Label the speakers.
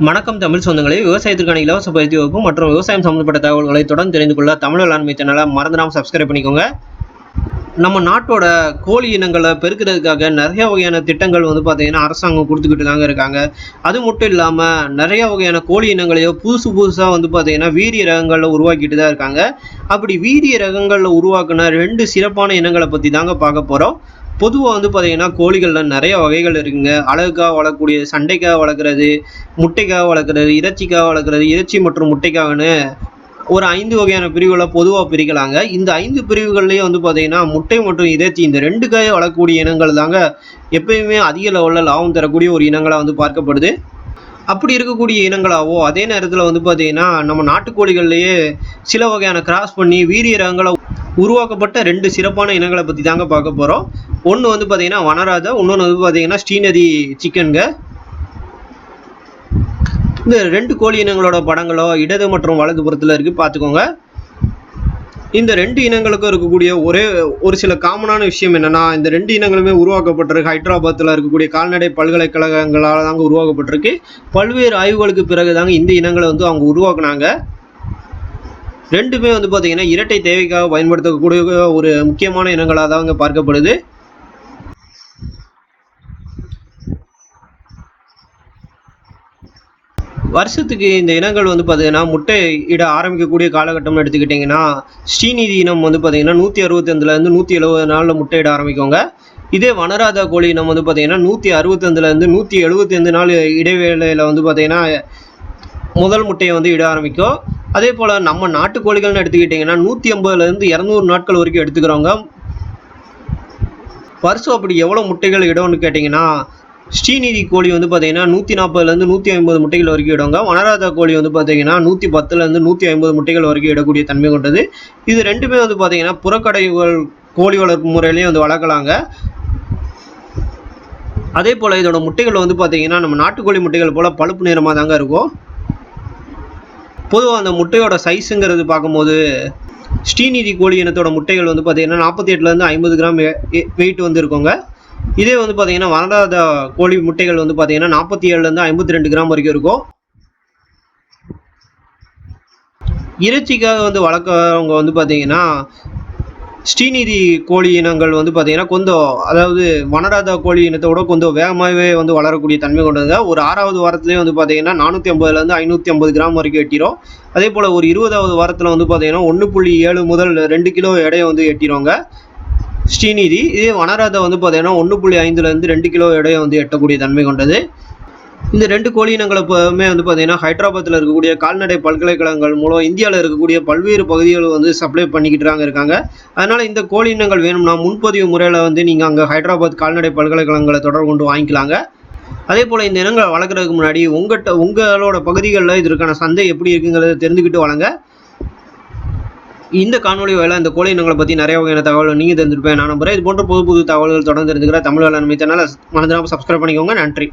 Speaker 1: வணக்கம் தமிழ் சொந்தங்களே, விவசாயத்திற்கான இலவச பயிற்சி வகுப்பு மற்றும் விவசாயம் சம்பந்தப்பட்ட தகவல்களை தொடர்ந்து தெரிந்து கொள்ள தமிழ் வேளாண்மை சேனலை மறந்துடாம சப்ஸ்கிரைப் பண்ணிக்கோங்க. நம்ம நாட்டோட கோழி இனங்களை பெருக்கிறதுக்காக நிறைய வகையான திட்டங்கள் பார்த்தீங்கன்னா அரசாங்கம் கொடுத்துக்கிட்டு தாங்க இருக்காங்க. அது மட்டும் இல்லாமல் நிறைய வகையான கோழி இனங்களையோ புதுசாக பார்த்தீங்கன்னா வீரிய ரகங்களில் உருவாக்கிட்டு தான் இருக்காங்க. அப்படி வீரிய ரகங்களில் உருவாக்குன 2 சிறப்பான இனங்களை பற்றி தாங்க பார்க்க போகிறோம். பொதுவாக பார்த்தீங்கன்னா கோழிகளில் நிறைய வகைகள் இருக்குங்க. அழகுக்காக வளர்க்கக்கூடிய, சண்டைக்காக வளர்க்குறது, முட்டைக்காக வளர்க்குறது, இறைச்சிக்காக வளர்க்குறது, இறைச்சி மற்றும் முட்டைக்காகன்னு ஒரு 5 வகையான பிரிவுகளை பொதுவாக பிரிக்கலாங்க. இந்த 5 பிரிவுகள்லேயும் பார்த்தீங்கன்னா முட்டை மற்றும் இறைச்சி இந்த 2க்காக வளர்க்கக்கூடிய இனங்கள் தாங்க எப்பயுமே அதிக லெவலில் லாபம் தரக்கூடிய ஒரு இனங்களாக பார்க்கப்படுது. அப்படி இருக்கக்கூடிய இனங்களாவோ அதே நேரத்தில் பார்த்தீங்கன்னா நம்ம நாட்டுக்கோழிகள்லேயே சில வகையான கிராஸ் பண்ணி வீரிய ரகங்களை உருவாக்கப்பட்ட 2 சிறப்பான இனங்களை பற்றி தாங்க பார்க்க போகிறோம். ஒன்று பார்த்தீங்கன்னா வனராஜா, இன்னொன்று பார்த்தீங்கன்னா ஸ்ரீநிதி சிக்கனுங்க. இந்த 2 கோழி இனங்களோட படங்களோ இடது மற்றும் வலது புறத்தில் இருக்குது, பார்த்துக்கோங்க. இந்த 2 இனங்களுக்கும் இருக்கக்கூடிய ஒரு சில காமனான விஷயம் என்னென்னா, இந்த 2 இனங்களுமே உருவாக்கப்பட்டிருக்கு ஹைதராபாத்தில் இருக்கக்கூடிய கால்நடை பல்கலைக்கழகங்களால் தாங்க உருவாக்கப்பட்டிருக்கு. பல்வேறு ஆய்வுகளுக்கு பிறகு தாங்க இந்த இனங்களை அவங்க உருவாக்குனாங்க. 2மே பார்த்தீங்கன்னா இரட்டை தேவைக்காக பயன்படுத்தக்கூடிய ஒரு முக்கியமான இனங்களாக தாங்க பார்க்கப்படுது. வருஷத்துக்கு இந்த இனங்கள் பார்த்தீங்கன்னா முட்டை இட ஆரம்பிக்கக்கூடிய காலகட்டம்னு எடுத்துக்கிட்டிங்கன்னா, ஸ்ரீநிதி இனம் பார்த்தீங்கன்னா 165லேருந்து 170 நாளில் முட்டை இட ஆரம்பிக்குங்க. இதே வனராஜா கோழி இனம் பார்த்தீங்கன்னா 165லேருந்து 175 நாள் இடைவேளையில் பார்த்தீங்கன்னா முதல் முட்டையை இட ஆரம்பிக்கும். அதே போல் நம்ம நாட்டுக்கோழிகள்னு எடுத்துக்கிட்டிங்கன்னா 150லேருந்து 200 நாட்கள் வரைக்கும் எடுத்துக்கிறோங்க. வருஷம் அப்படி எவ்வளோ முட்டைகள் இடம்னு கேட்டிங்கன்னா, ஸ்ரீநிதி கோழி பார்த்தீங்கன்னா 140லேருந்து 150 முட்டைகள் வரைக்கும் இடுங்க. வனராஜா கோழி பார்த்தீங்கன்னா 110லேருந்து 150 முட்டைகள் வரைக்கும் இடக்கூடிய தன்மை கொண்டது. இது 2மே பார்த்தீங்கன்னா புறக்கடைகள் கோழி வளர்ப்பு முறையிலையும் வளர்க்கலாங்க. அதே போல் இதோட முட்டைகள் பார்த்தீங்கன்னா நம்ம நாட்டுக்கோழி முட்டைகள் போல் பழுப்பு நிறமாக தாங்க இருக்கும். பொதுவாக அந்த முட்டையோட சைஸுங்கிறது பார்க்கும்போது ஸ்ரீநிதி கோழி இனத்தோட முட்டைகள் பார்த்தீங்கன்னா 48லேருந்து 50 கிராம் வெயிட் இருக்குங்க. இதே பார்த்தீங்கன்னா வனராஜா கோழி முட்டைகள் பார்த்தீங்கன்னா 47லேருந்து 52 கிராம் வரைக்கும் இருக்கும். இறைச்சிக்காக வளர்க்குறவங்க பார்த்தீங்கன்னா ஸ்ரீநிதி கோழி இனங்கள் பார்த்தீங்கன்னா கொஞ்சம், அதாவது வனராஜா கோழி இனத்தோட கொஞ்சம் வேகமாகவே வளரக்கூடிய தன்மை கொண்டது. ஒரு 6வது வாரத்துலேயே பார்த்தீங்கன்னா 450லேருந்து 550 கிராம் வரைக்கும் எட்டிடும். அதே போல் ஒரு 20வது வாரத்தில் பார்த்தீங்கன்னா 1.7 முதல் 2 கிலோ எடையை எட்டிடுவாங்க ஸ்ரீநிதி. இதே வனராஜா பார்த்தீங்கன்னா 1.5லேருந்து 2 கிலோ எடையை எட்டக்கூடிய தன்மை கொண்டது. இந்த 2 கோழி இனங்களுமே பார்த்தீங்கன்னா ஹைதராபாத்தில் இருக்கக்கூடிய கால்நடை பல்கலைக்கழகங்கள் மூலம் இந்தியாவில் இருக்கக்கூடிய பல்வேறு பகுதிகள் சப்ளை பண்ணிக்கிட்டு இருக்காங்க. அதனால் இந்த கோழி இனங்கள் வேணும்னா முன்பதிவு முறையில் நீங்கள் அங்கே ஹைதராபாத் கால்நடை பல்கலைக்கழகங்களை தொடர்பு கொண்டு வாங்கிக்கலாங்க. அதே போல் இந்த இனங்களை வளர்க்குறதுக்கு முன்னாடி உங்களோட பகுதிகளில் இதற்கான சந்தை எப்படி இருக்குங்கிறத தெரிஞ்சுக்கிட்டு வளங்க. இந்த காணொலி வேலை இந்த கோழி இனங்களை பற்றி நிறைய வகையான தகவல் நீங்கள் தெரிஞ்சிருப்பேன் நான் நம்புறேன். இது போன்ற புது தகவல்கள் தொடர்ந்து தெரிஞ்சுக்கிற தமிழ் வேளாண்மை சேனலை மறந்துடாமல் சப்ஸ்கிரைப் பண்ணிக்கோங்க. நன்றி.